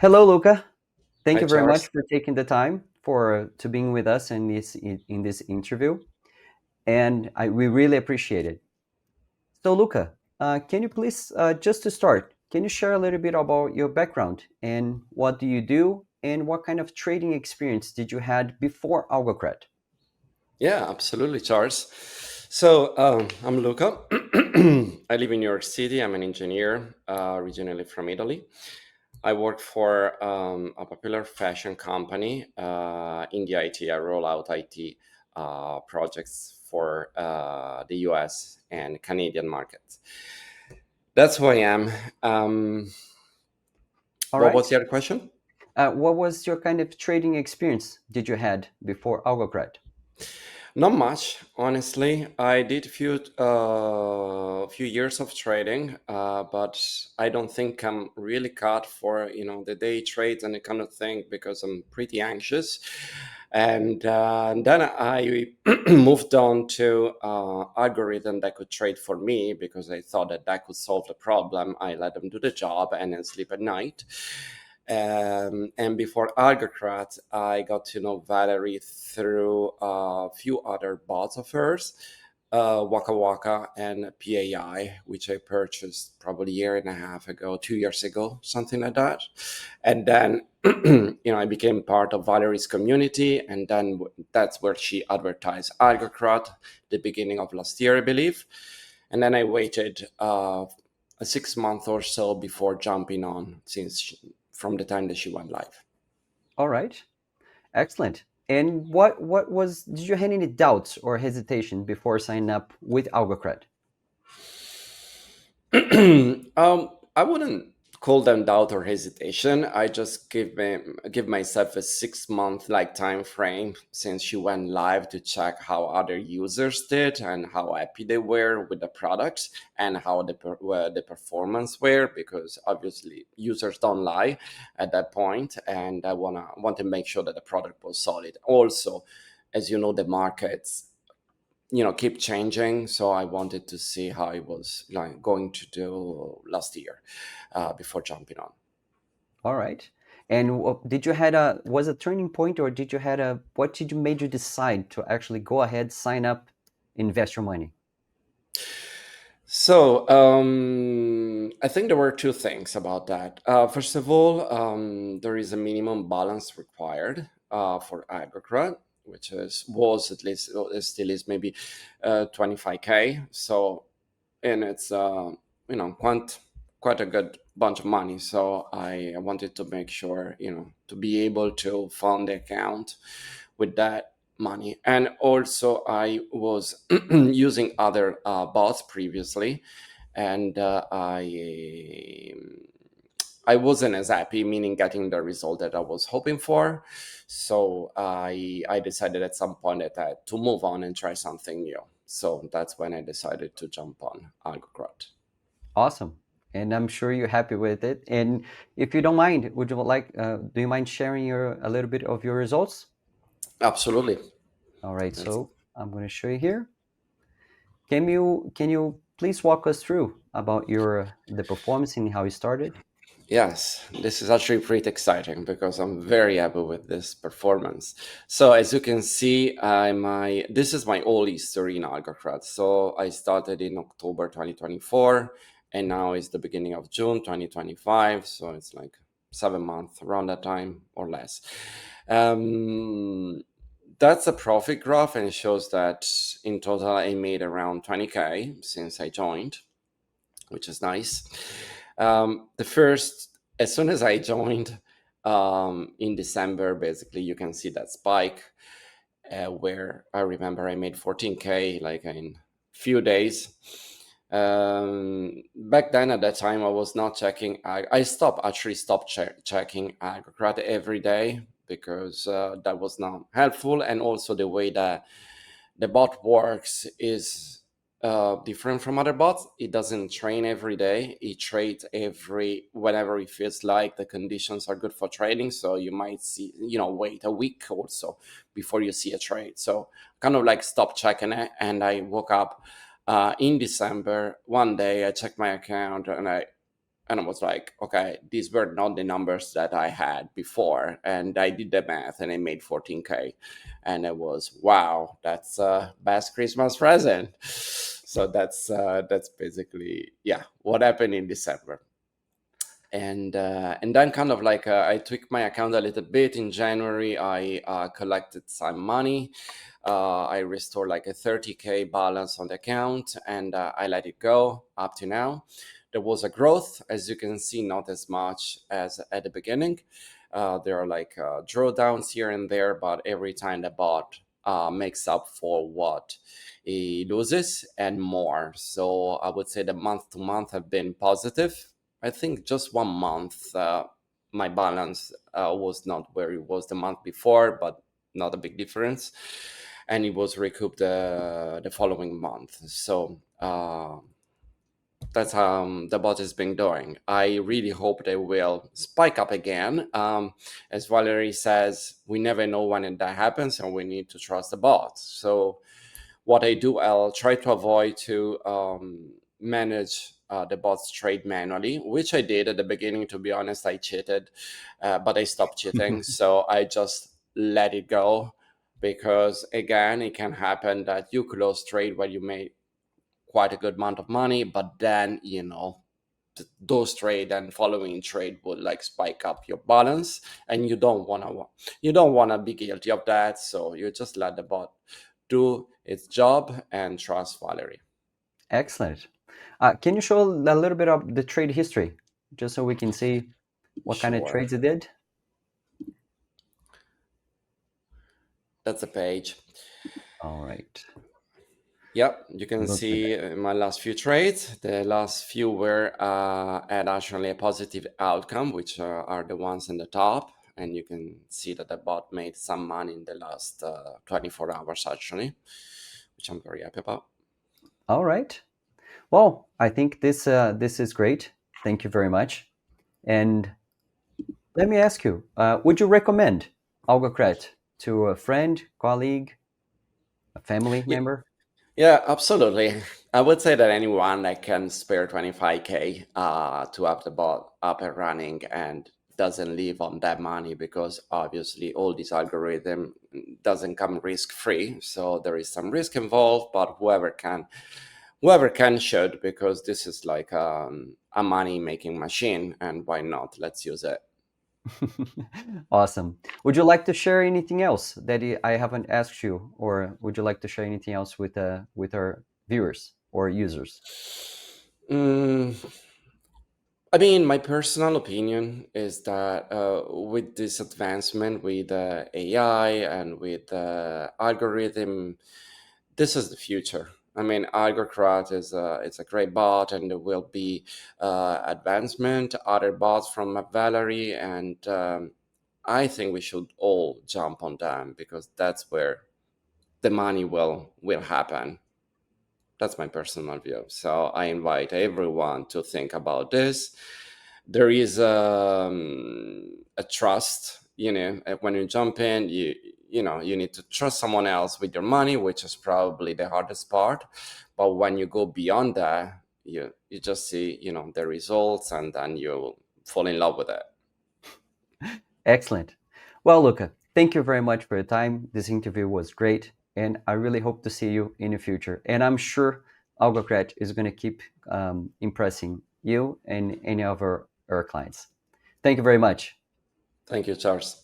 Hello, Luca. Thank Hi, you very much Charles. for taking the time for to being with us in this interview, and we really appreciate it. So, Luca, can you please just to start, can you share a little bit about your background and what do you do and what kind of trading experience did you had before Algocrat? Yeah, absolutely, Charles. I'm Luca. I live in New York City. I'm an engineer, originally from Italy. I work for a popular fashion company in the IT. I roll out IT projects for the US and Canadian markets. That's who I am. Um, All what right. was your question? What was your kind of trading experience did you had before Algocrat? Not much, honestly. I did few years of trading, but I don't think I'm really cut for the day trades and the kind of thing because I'm pretty anxious. And then I moved on to algorithm that could trade for me because I thought that could solve the problem. I let them do the job and then sleep at night. And before Algocrat, I got to know Valerie through a few other bots of hers, Waka Waka and PAI, which I purchased probably a year and a half ago, 2 years ago, something like that. And then, I became part of Valerie's community, and then that's where she advertised Algocrat, the beginning of last year, I believe. And then I waited a 6 month or so before jumping on, from the time that she went live. All right. Excellent. And what was did you have any doubts or hesitation before signing up with Algocrat? I wouldn't call them doubt or hesitation. I just give myself a 6 month like time frame since she went live to check how other users did and how happy they were with the product and how the performance were, because obviously users don't lie at that point, and I want to make sure that the product was solid. Also, as you know, the markets keep changing, so I wanted to see how it was like going to do last year before jumping on. All right. And did you had a was a turning point, or did you had a what did you made you decide to actually go ahead, sign up, invest your money? I think there were two things about that. First of all, there is a minimum balance required for Agrocrat, which was at least, it still is, maybe 25K. So, and it's quite a good bunch of money. So I wanted to make sure to be able to fund the account with that money. And also I was using other bots previously, and I wasn't as happy, meaning getting the result that I was hoping for. So I decided at some point that I had to move on and try something new. So that's when I decided to jump on Algocrat. Awesome. And I'm sure you're happy with it. And if you don't mind, would you like do you mind sharing your a little bit of your results? Absolutely. All right. That's So I'm going to show you here. Can you please walk us through about your the performance and how you started? Yes, this is actually pretty exciting because I'm very happy with this performance. So as you can see, this is my whole history in Algocrat. So I started in October 2024, and now it's the beginning of June 2025. So it's like 7 months around that time or less. Um, that's a profit graph, and it shows that in total I made around 20K since I joined, which is nice. As soon as I joined in December, basically, you can see that spike where I remember I made 14K like in few days. Back then, at that time, I was not checking. I stopped checking Agrocrat every day because that was not helpful, and also the way that the bot works is different from other bots. It doesn't train every day. It trades every whenever it feels like the conditions are good for trading. So you might see, wait a week or so before you see a trade. So kind of like stop checking it. And I woke up in December one day. I checked my account and And I was like, okay, these were not the numbers that I had before. And I did the math and I made 14K. And it was, wow, that's a best Christmas present. So that's basically, yeah, what happened in December. And then kind of like I tweaked my account a little bit in January. I collected some money. I restored like a 30K balance on the account, and I let it go up to now. There was a growth, as you can see, not as much as at the beginning. There are like drawdowns here and there, but every time the bot makes up for what he loses and more. So I would say the month to month have been positive. I think just 1 month, my balance was not where it was the month before, but not a big difference. And it was recouped the following month. So that's how the bot has been doing. I really hope they will spike up again. As Valerie says, we never know when that happens, and we need to trust the bot. So what I do, I'll try to avoid to manage the bot's trade manually, which I did at the beginning. To be honest, I cheated, but I stopped cheating. So I just let it go because, again, it can happen that you close trade where you made quite a good amount of money, but then, those trade and following trade would like spike up your balance, and you don't want to be guilty of that. So you just let the bot do its job and trust Valerie. Excellent. Can you show a little bit of the trade history, just so we can see what kind of Sure, trades it did? that's a page. All right. Yep, you can Look at see my last few trades. The last few were at actually a positive outcome, which are the ones in the top. And you can see that the bot made some money in the last 24 hours, actually, which I'm very happy about. All right. Well, I think this is great. Thank you very much. And let me ask you: would you recommend Algocrat to a friend, colleague, a family Yeah, member? yeah, absolutely. I would say that anyone that can spare 25K to have the bot up and running and doesn't live on that money, because obviously all this algorithm doesn't come risk free. So there is some risk involved, but whoever can should, because this is like a money making machine, and why not? Let's use it. Awesome. Would you like to share anything else that I haven't asked you, or would you like to share anything else with our viewers or users? Mm, I mean, my personal opinion is that with this advancement with AI and with algorithm, this is the future. I mean, Algocrat it's a great bot, and there will be advancement, other bots from Valerie, and I think we should all jump on them, because that's where the money will happen. That's my personal view. So I invite everyone to think about this. There is a trust. When you jump in, you need to trust someone else with your money, which is probably the hardest part. But when you go beyond that, you just see the results, and then you fall in love with it. Excellent. Well, Luca, thank you very much for your time. This interview was great, and I really hope to see you in the future. And I'm sure Algocrat is going to keep impressing you and any of our clients. Thank you very much. Thank you, Charles.